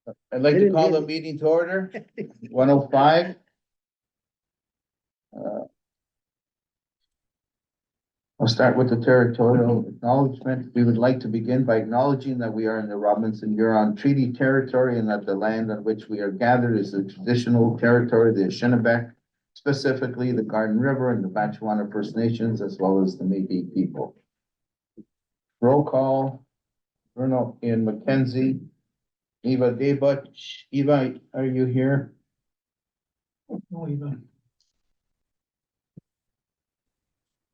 I'd like to call the meeting to order, 1:05. I'll start with the territorial acknowledgement. We would like to begin by acknowledging that we are in the Robinson Huron Treaty Territory and that the land on which we are gathered is the traditional territory of the Ashinnabek, specifically the Garden River and the Batchewana First Nations, as well as the Métis people. Roll call, Bruno Ian McKenzie, Eva Debutch. Eva, are you here? No, Eva.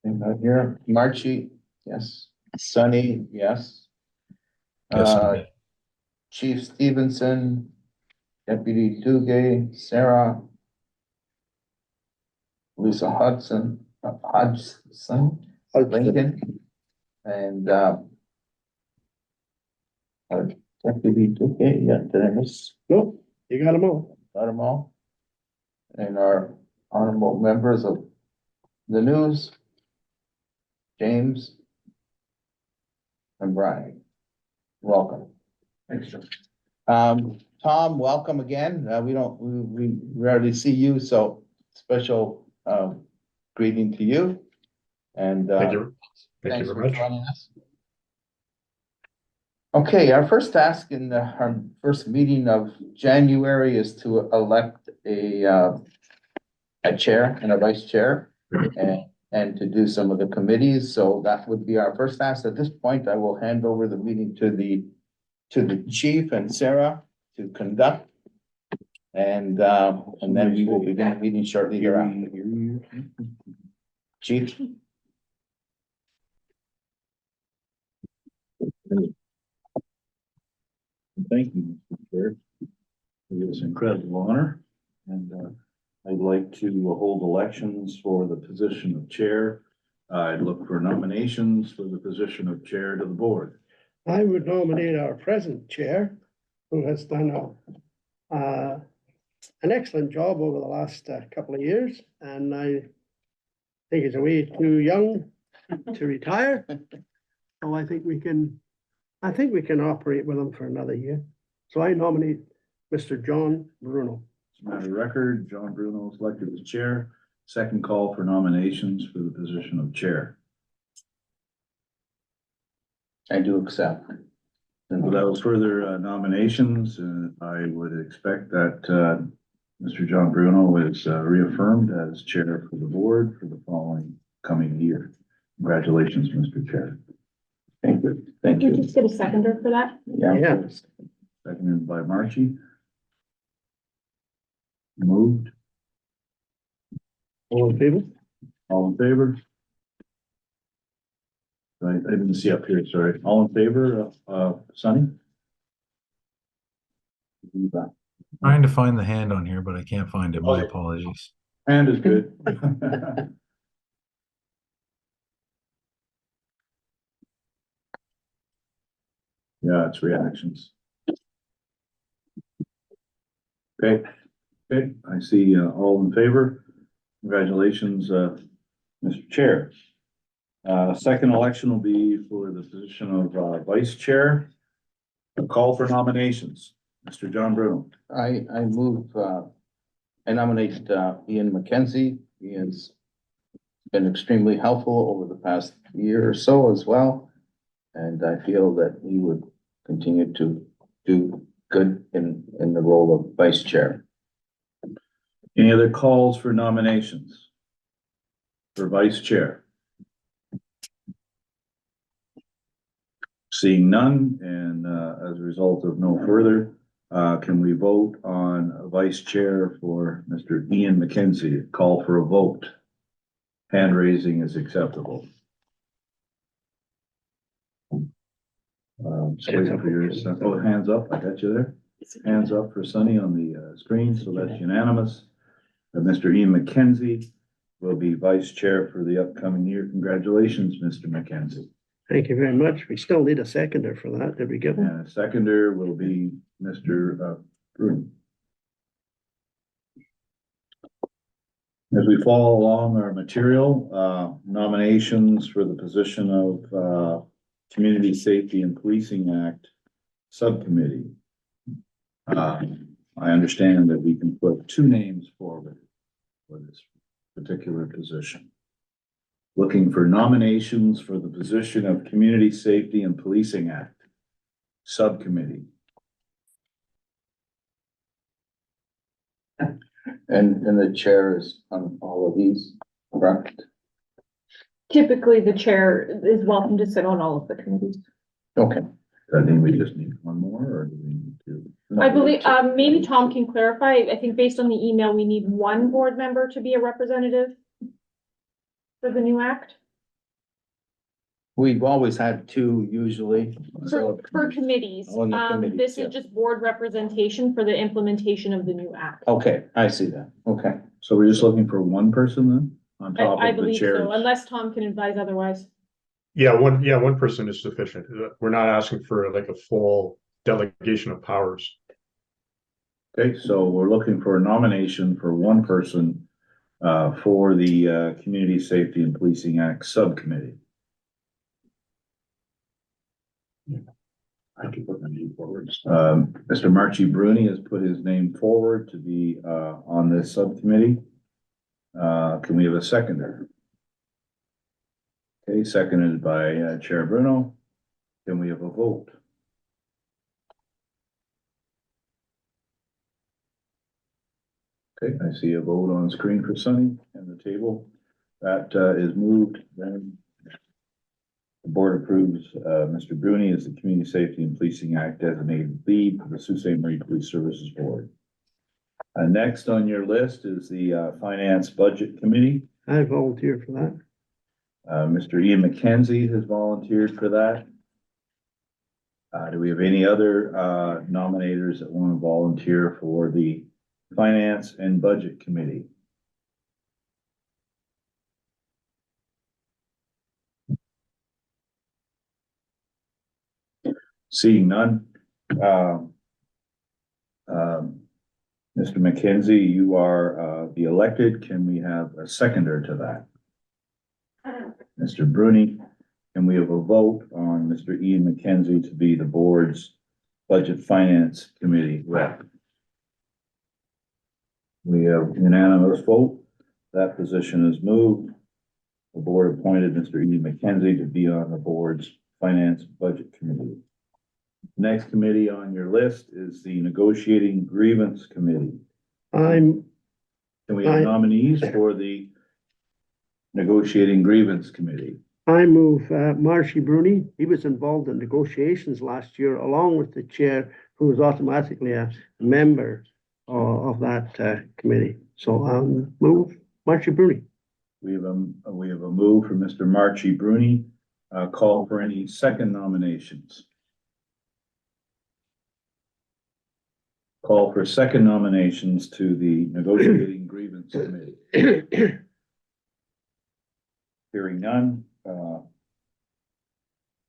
Not here. Marchie, yes. Sunny, yes. Yes, Chief Stevenson, Deputy Duguay, Sarah, Lisa Hodgson, Lincoln, and Deputy Duguay. Yeah, did I miss? Nope, you got them all. Got them all. And our honorable members of the news, James and Brian, welcome. Thanks, Tom, welcome again. We rarely see you, so special greeting to you. And Thank you thanks very for much. joining us. Okay, our first task in our first meeting of January is to elect a chair and a vice chair, and to do some of the committees. So that would be our first task. At this point, I will hand over the meeting to the chief and Sarah to conduct. And then we will begin the meeting shortly thereafter. Chief. thank you, Mr. Chair, for this incredible honor. And I'd like to hold elections for the position of chair. I'd look for nominations for the position of chair to the board. I would nominate our present chair, who has done an excellent job over the last couple of years, and I think he's way too young to retire. So I think we can operate with him for another year. So I nominate Mr. John Bruno. As a matter of record, John Bruno is elected as chair. Second call for nominations for the position of chair. I do accept. And without further nominations, I would expect that Mr. John Bruno is reaffirmed as chair for the board for the coming year. Congratulations, Mr. Chair. Thank you. Thank Can you you. just get a seconder for that? Yeah. Seconded by Marchie. Moved. All in favor? All in favor? Right, I didn't see up here, sorry. All in favor of Sunny? Trying to find the hand on here, but I can't find it. My apologies. Hand is good. Yeah, it's reactions. Okay, I see all in favor. Congratulations, Mr. Chair. Second election will be for the position of vice chair. A call for nominations. Mr. John Bruno. I move, I nominate Ian McKenzie. He has been extremely helpful over the past year or so as well. And I feel that he would continue to do good in the role of vice chair. Any other calls for nominations for vice chair? Seeing none, and as a result of no further, can we vote on a vice chair for Mr. Ian McKenzie? Call for a vote. Hand raising is acceptable. Just waiting for yours. Oh, hands up. I got you there. Hands up for Sunny on the screen, so that's unanimous. Mr. Ian McKenzie will be vice chair for the upcoming year. Congratulations, Mr. McKenzie. Thank you very much. We still need a seconder for that. Did we get one? And a seconder will be Mr. Bruno. As we follow along our material, nominations for the position of Community Safety and Policing Act Subcommittee. I understand that we can put two names forward for this particular position. Looking for nominations for the position of Community Safety and Policing Act Subcommittee. And the chair is on all of these, correct? Typically, the chair is welcome to sit on all of the committees. Okay. I think we just need one more, or do we need two? I believe, maybe Tom can clarify. I think based on the email, we need one board member to be a representative for the new act. We've always had two usually. For committees, On the committees, this yeah. is just board representation for the implementation of the new act. Okay, I see that. Okay. So we're just looking for one person then, on top I of the believe chairs? so, unless Tom can advise otherwise. Yeah, one person is sufficient. We're not asking for like a full delegation of powers. Okay, so we're looking for a nomination for one person for the Community Safety and Policing Act Subcommittee. I can put my name forward. Mr. Marchi Bruni has put his name forward to be on this subcommittee. Can we have a seconder? Okay, seconded by Chair Bruno. Can we have a vote? Okay, I see a vote on screen for Sunny and the table. That is moved. Then the board approves Mr. Bruni as the Community Safety and Policing Act designated lead for the Sault Ste. Marie Police Services Board. Next on your list is the Finance Budget Committee. I volunteer for that. Mr. Ian McKenzie has volunteered for that. Do we have any other nominators that want to volunteer for the Finance and Budget Committee? Seeing none. Mr. McKenzie, you are the elected. Can we have a seconder to that? Mr. Bruni, can we have a vote on Mr. Ian McKenzie to be the board's Budget Finance Committee rep? We have unanimous vote. That position is moved. The board appointed Mr. Ian McKenzie to be on the board's Finance Budget Committee. Next committee on your list is the Negotiating Grievance Committee. I'm, Can we have nominees for the Negotiating Grievance Committee? I move Marchi Bruni. He was involved in negotiations last year, along with the chair, who was automatically a member of that committee. So I'll move Marchi Bruni. We have a move for Mr. Marchi Bruni. Call for any second nominations. Call for second nominations to the Negotiating Grievance Committee. Hearing none,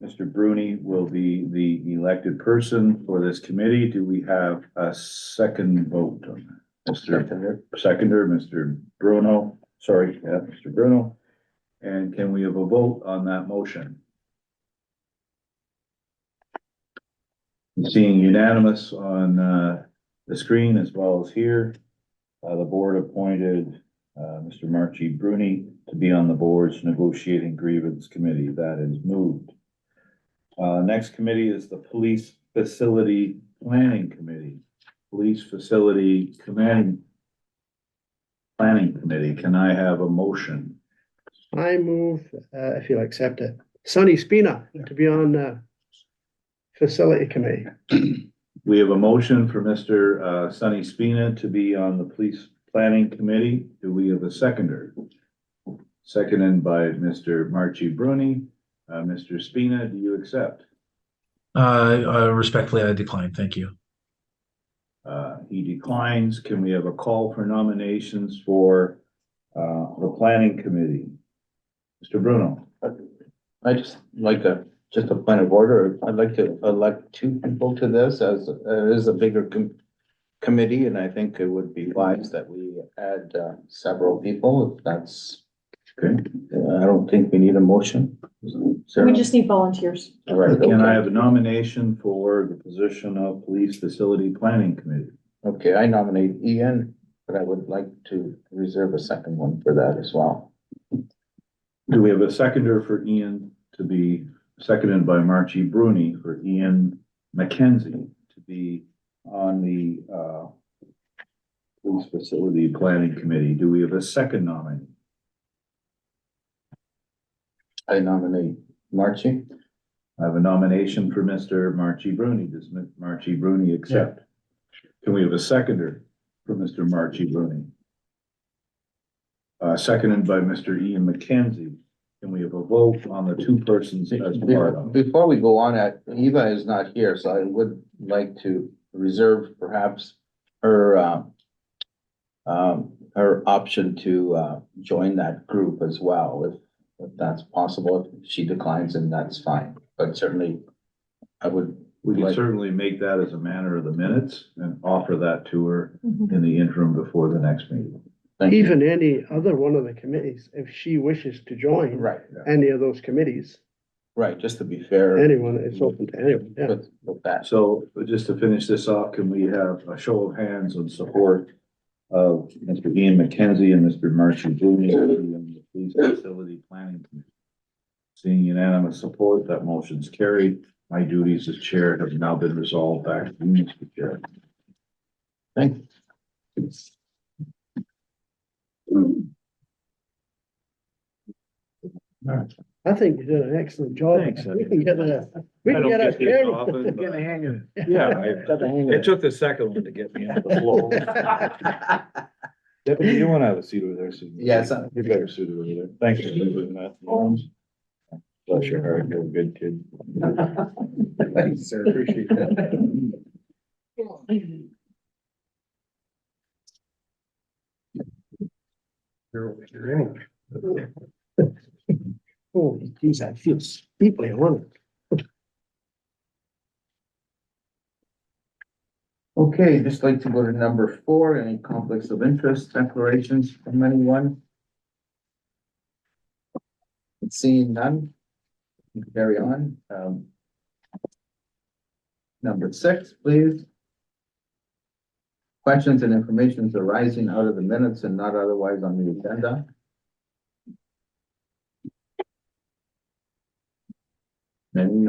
Mr. Bruni will be the elected person for this committee. Do we have a second vote on that? Seconder, Mr. Bruno, sorry, yeah, Mr. Bruno. And can we have a vote on that motion? Seeing unanimous on the screen as well as here, the board appointed Mr. Marchi Bruni to be on the board's Negotiating Grievance Committee. That is moved. Next committee is the Police Facility Planning Committee. Police Facility Planning Committee. Can I have a motion? I move, if you'll accept it, Sonny Spina to be on the facility committee. We have a motion for Mr. Sonny Spina to be on the Police Planning Committee. Do we have a seconder? Seconded by Mr. Marchi Bruni. Mr. Spina, do you accept? Respectfully, I decline. Thank you. He declines. Can we have a call for nominations for the Planning Committee? Mr. Bruno. I just like just a point of order. I'd like to elect two people to this, as it is a bigger committee, and I think it would be wise that we add several people if that's Okay, I don't think we need a motion. We Sarah? just need volunteers. All right, can I okay. have a nomination for the position of Police Facility Planning Committee? Okay, I nominate Ian, but I would like to reserve a second one for that as well. Do we have a seconder for Ian to be seconded by Marchie Bruni for Ian McKenzie to be on the, Police Facility Planning Committee? Do we have a second nominee? I nominate Marchie. I have a nomination for Mr. Marchie Bruni. Does Marchie Bruni accept? Can we have a seconder for Mr. Marchie Bruni? Seconded by Mr. Ian McKenzie. Can we have a vote on the two persons as part of? Before we go on, Eva is not here, so I would like to reserve perhaps her, her option to, join that group as well, if that's possible. If she declines, then that's fine, but certainly I would. We can like- certainly make that as a matter of the minutes and offer that to her Mhm. in the interim before the next meeting. Thank you. Even any other one of the committees, if she wishes to join Right, any of those committees, right, just to be fair. anyone, it's open to anyone, yeah. With that. So just to finish this off, can we have a show of hands in support of Mr. Ian McKenzie and Mr. Marchie Bruni and the Police Facility Planning Committee? Seeing unanimous support, that motion's carried. My duties as chair have now been resolved back to you, Mr. Chair. Thank you. I think you did an excellent job. Thanks. We can get a, we I can don't get a. get these often, but- Get a hang of it. Yeah, It took the second one to get me into the flow. Deputy, you want to have a seat over there? Susan? Yes. You better sit over there. Thanks for doing that. Bless your heart, you're a good kid. Thanks, sir, appreciate that. Holy geez, I feel deeply honored. Okay, just like to go to number 4, any conflicts of interest declarations from anyone? Seeing none, carry on. Number 6, please. Questions and information arising out of the minutes and not otherwise on the agenda. Any?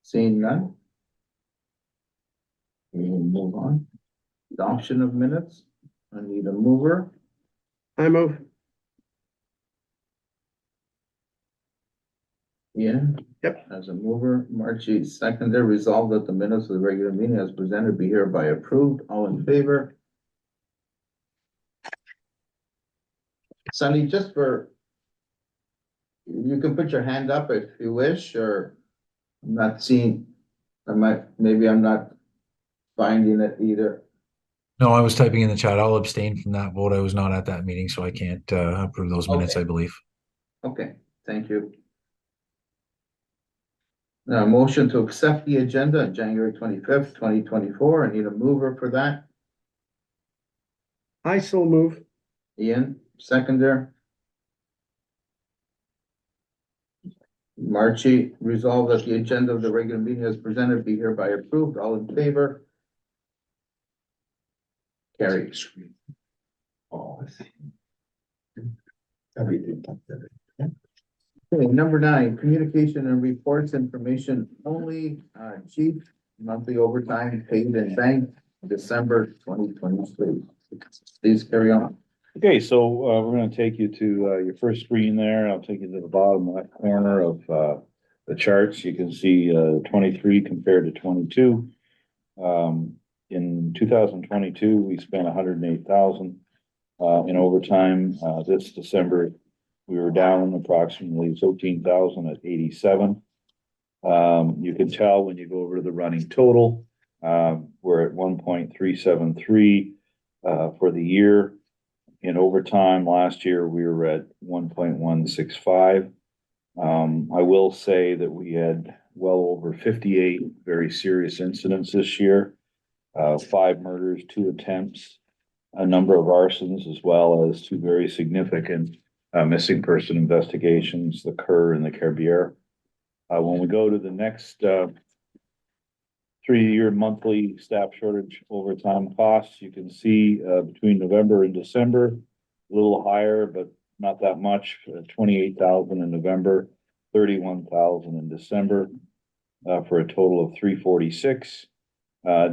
Seeing none? We will move on. Adoption of minutes. I need a mover. I move. Ian? Yep. As a mover, Marchie seconder, resolved that the minutes of the regular meeting as presented be hereby approved. All in favor? Sunny, just for, you can put your hand up if you wish, or I'm not seeing, maybe I'm not finding it either. No, I was typing in the chat. I'll abstain from that vote. I was not at that meeting, so I can't approve those minutes, Okay. I believe. Okay, thank you. Now, motion to accept the agenda on January 25th, 2024. I need a mover for that. I so move. Ian, seconder. Marchie, resolved that the agenda of the regular meeting as presented be hereby approved. All in favor? Carried. Oh, I see. Okay, number 9, communication and reports information only, chief, monthly overtime paid in bank, December 2023. Please carry on. Okay, so we're gonna take you to your first screen there. I'll take you to the bottom left corner of the charts. You can see 23 compared to 22. In 2022, we spent 108,000 in overtime. This December, we were down approximately 13,000 at 87. You can tell when you go over to the running total, we're at 1.373 for the year. In overtime last year, we were at 1.165. I will say that we had well over 58 very serious incidents this year. 5 murders, 2 attempts, a number of arsons, as well as two very significant missing person investigations, the Kerr and the Kerbier. When we go to the next 3-year monthly staff shortage overtime costs, you can see between November and December, a little higher, but not that much, 28,000 in November, 31,000 in December, for a total of 346,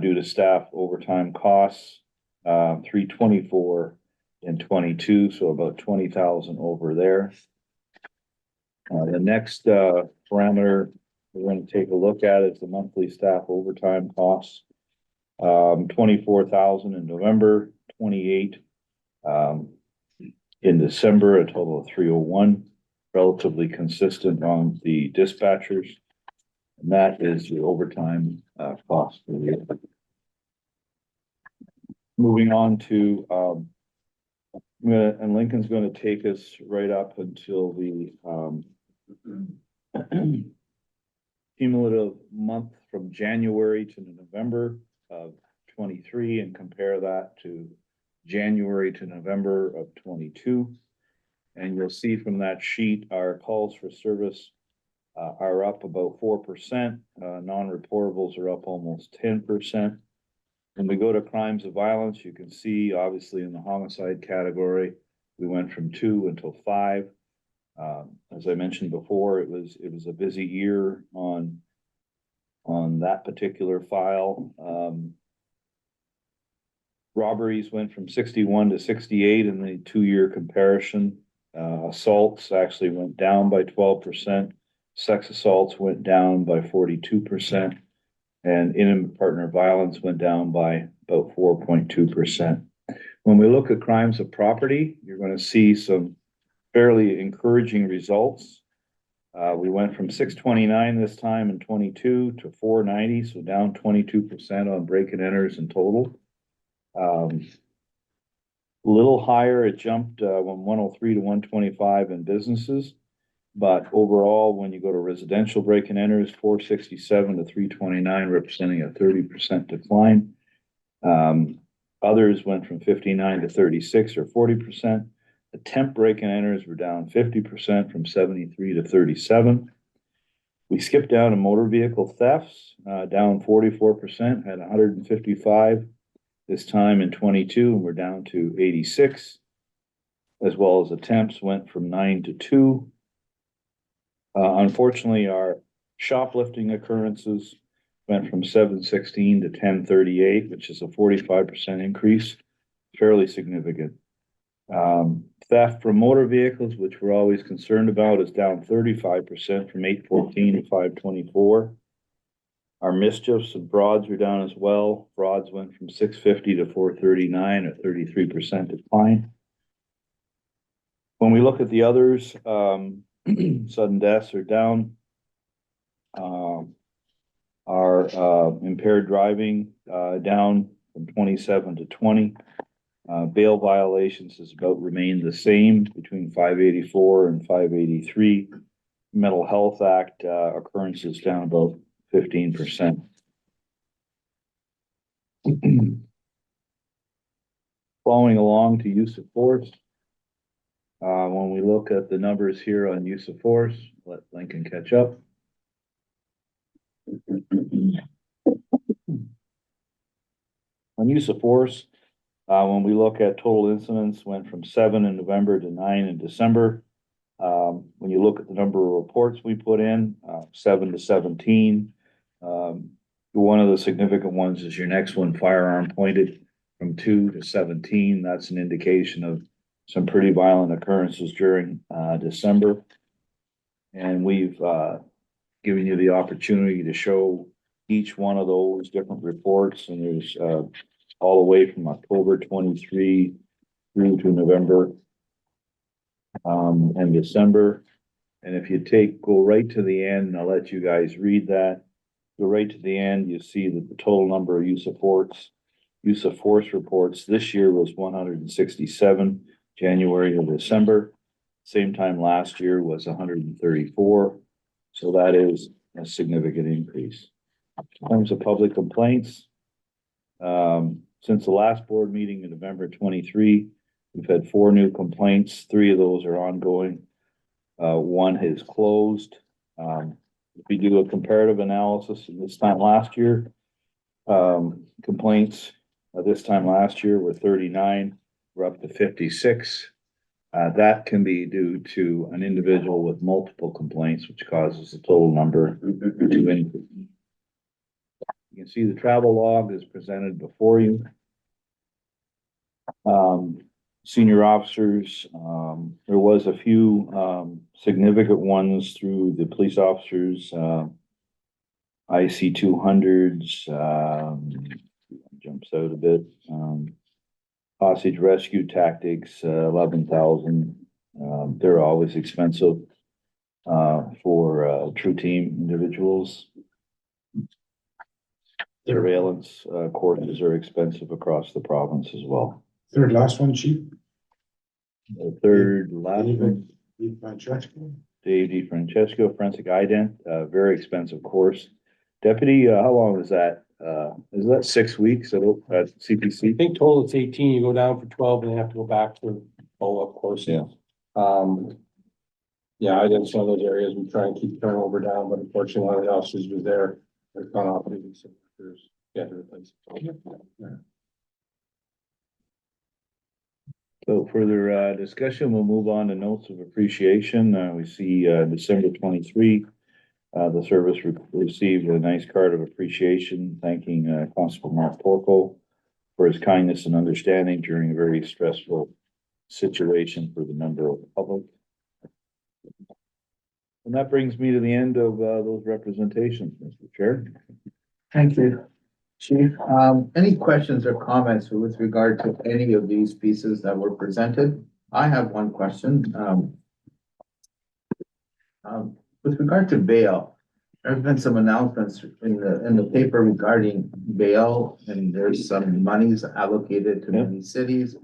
due to staff overtime costs, 324 in 22, so about 20,000 over there. The next parameter we're going to take a look at is the monthly staff overtime costs. 24,000 in November, 28 in December, a total of 301, relatively consistent on the dispatchers. And that is the overtime cost for the year. Moving on to, and Lincoln's going to take us right up until the cumulative month from January to November of 23 and compare that to January to November of 22. And you'll see from that sheet, our calls for service are up about 4%. Non-reportables are up almost 10%. When we go to crimes of violence, you can see obviously in the homicide category, we went from 2 until 5. As I mentioned before, it was a busy year on that particular file. Robberies went from 61 to 68 in the 2-year comparison. Assaults actually went down by 12%. Sex assaults went down by 42%. And intimate partner violence went down by about 4.2%. When we look at crimes of property, you're going to see some fairly encouraging results. We went from 629 this time in 22 to 490, so down 22% on break and enters in total. A little higher, it jumped from 103 to 125 in businesses. But overall, when you go to residential break and enters, 467 to 329, representing a 30% decline. Others went from 59 to 36 or 40%. Attempt break and enters were down 50% from 73 to 37. We skipped down to motor vehicle thefts, down 44%, had 155 this time in 22, and we're down to 86, as well as attempts went from 9 to 2. Unfortunately, our shoplifting occurrences went from 716 to 1038, which is a 45% increase, fairly significant. Theft from motor vehicles, which we're always concerned about, is down 35% from 814 to 524. Our mischiefs and frauds were down as well. Frauds went from 650 to 439, a 33% decline. When we look at the others, sudden deaths are down. Our impaired driving down from 27 to 20. Bail violations has about remained the same between 584 and 583. Mental Health Act occurrences down about 15%. Following along to use of force. When we look at the numbers here on use of force, let Lincoln catch up. On use of force, when we look at total incidents, went from 7 in November to 9 in December. When you look at the number of reports we put in, 7 to 17. One of the significant ones is your next one, firearm pointed, from 2 to 17. That's an indication of some pretty violent occurrences during December. And we've given you the opportunity to show each one of those different reports. And there's all the way from October 23 through to November and December. And if you go right to the end, and I'll let you guys read that, go right to the end, you see that the total number of use of force reports this year was 167, January to December. Same time last year was 134. So that is a significant increase. In terms of public complaints, Since the last board meeting in November 23, we've had 4 new complaints. 3 of those are ongoing. 1 is closed. If we do a comparative analysis this time last year, complaints this time last year were 39. We're up to 56. That can be due to an individual with multiple complaints, which causes the total number to increase. You can see the travel log is presented before you. Senior officers, there was a few significant ones through the police officers, IC 200s, jumps out a bit. Hostage rescue tactics, 11,000. They're always expensive for true team individuals. Surveillance courses are expensive across the province as well. Third last one, chief. The third last one, Francesco. Dave DiFrancesco, forensic ident, very expensive course. Deputy, how long is that? Is that 6 weeks at CPC? I think total it's 18, you go down for 12 and you have to go back for follow-up courses. Yeah. Yeah, I did some of those areas, we try and keep turnover down, but unfortunately, one of the officers was there, they're gone off leave, so there's, yeah, to replace. So further discussion, we'll move on to notes of appreciation. We see December 23, the service received a nice card of appreciation, thanking Constable Mark Porco for his kindness and understanding during a very stressful situation for the member of the public. And that brings me to the end of those representations, Mr. Chair. Thank you, Chief. Any questions or comments with regard to any of these pieces that were presented? I have one question. With regard to bail, there's been some announcements in the paper regarding bail, and there's some monies allocated to many cities.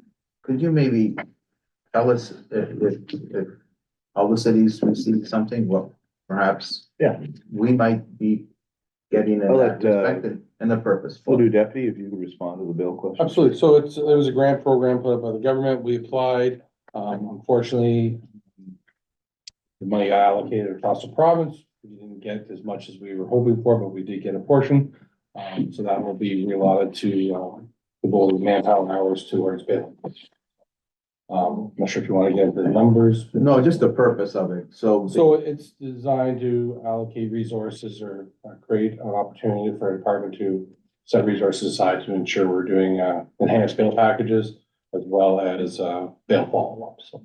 Could you maybe tell us if all the cities receive something, well, perhaps we might be getting in that respect and the purpose. We'll do deputy if you could respond to the bill question. Absolutely, so it was a grant program put up by the government, we applied, unfortunately, the money got allocated across the province, we didn't get as much as we were hoping for, but we did get a portion. So that will be reallotted to the board of manpower hours towards bail. I'm not sure if you want to get the numbers. No, just the purpose of it. So it's designed to allocate resources or create an opportunity for a department to set resources aside to ensure we're doing enhanced bail packages as well as bail follow-up, so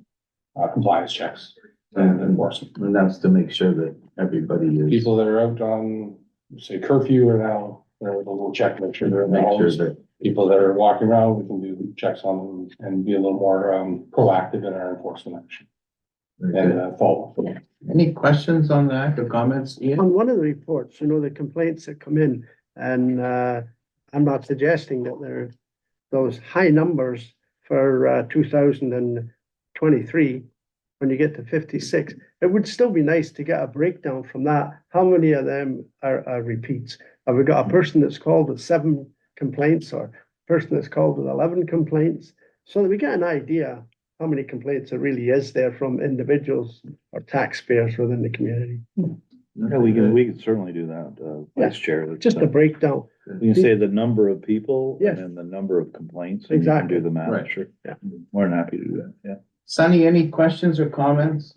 compliance checks and enforcement. And that's to make sure that everybody is. People that are out on, say, curfew are now, we'll check, make sure they're in their Make sure homes. that. People that are walking around, we can do checks on them and be a little more proactive in our enforcement action and follow. Any questions on that or comments, Ian? On one of the reports, the complaints that come in, and I'm not suggesting that there are those high numbers for 2023, when you get to 56, it would still be nice to get a breakdown from that. How many of them are repeats? Have we got a person that's called with 7 complaints or a person that's called with 11 complaints? So that we get an idea how many complaints there really is there from individuals or taxpayers within the community. Yeah, we can certainly do that, Vice Chair. That's, Just a breakdown. you can say the number of people Yes. and then the number of complaints. And Exactly. You can do the math, Right. sure. Yeah. More than happy to do that, yeah. Sunny, any questions or comments?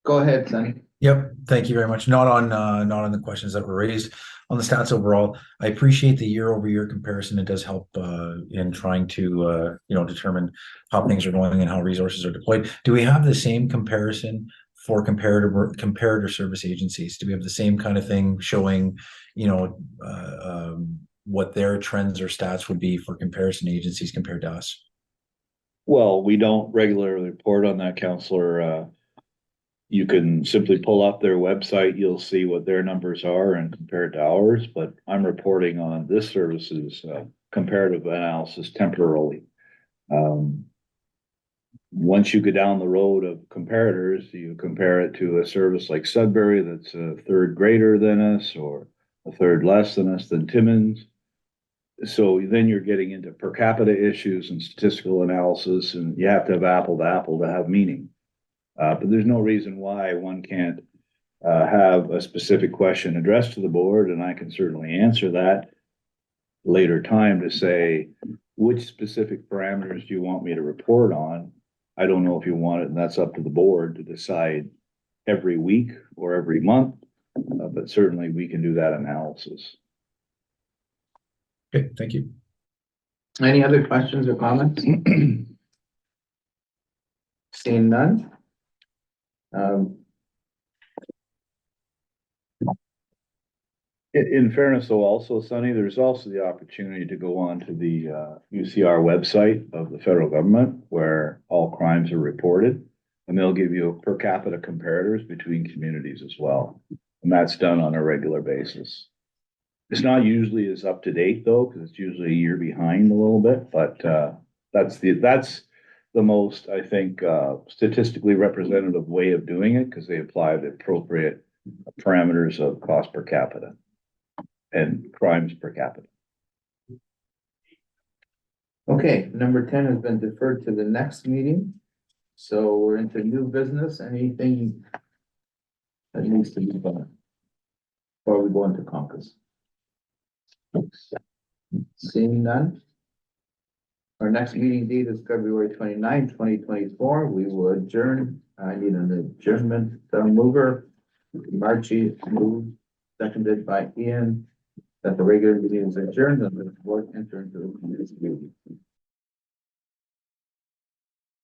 Go ahead, Sunny. Yep, thank you very much. Not on the questions that were raised. On the stats overall, I appreciate the year-over-year comparison. It does help in trying to determine how things are going and how resources are deployed. Do we have the same comparison for comparator service agencies? Do we have the same kind of thing showing, what their trends or stats would be for comparison agencies compared to us? Well, we don't regularly report on that, Counselor. You can simply pull up their website, you'll see what their numbers are and compare it to ours, but I'm reporting on this service's comparative analysis temporarily. Once you go down the road of comparators, you compare it to a service like Sudbury that's a third greater than us or a third less than us than Timmins. So then you're getting into per capita issues and statistical analysis, and you have to have apple to have meaning. But there's no reason why one can't have a specific question addressed to the board, and I can certainly answer that later time to say, which specific parameters do you want me to report on? I don't know if you want it, and that's up to the board to decide every week or every month, but certainly we can do that analysis. Okay, thank you. Any other questions or comments? Seeing none? In fairness, though, also, Sonny, there's also the opportunity to go on to the UCR website of the federal government where all crimes are reported. And they'll give you per capita comparators between communities as well. And that's done on a regular basis. It's not usually as up to date though, because it's usually a year behind a little bit, but that's the most, I think, statistically representative way of doing it, because they apply the appropriate parameters of cost per capita and crimes per capita. Okay, number 10 has been deferred to the next meeting. So we're into new business. Anything that needs to be done before we go into caucus? Seeing none. Our next meeting date is February 29, 2024. We will adjourn. I need an adjournment mover. Marchie moved, seconded by Ian, that the regular meeting is adjourned and the board enter into the community meeting.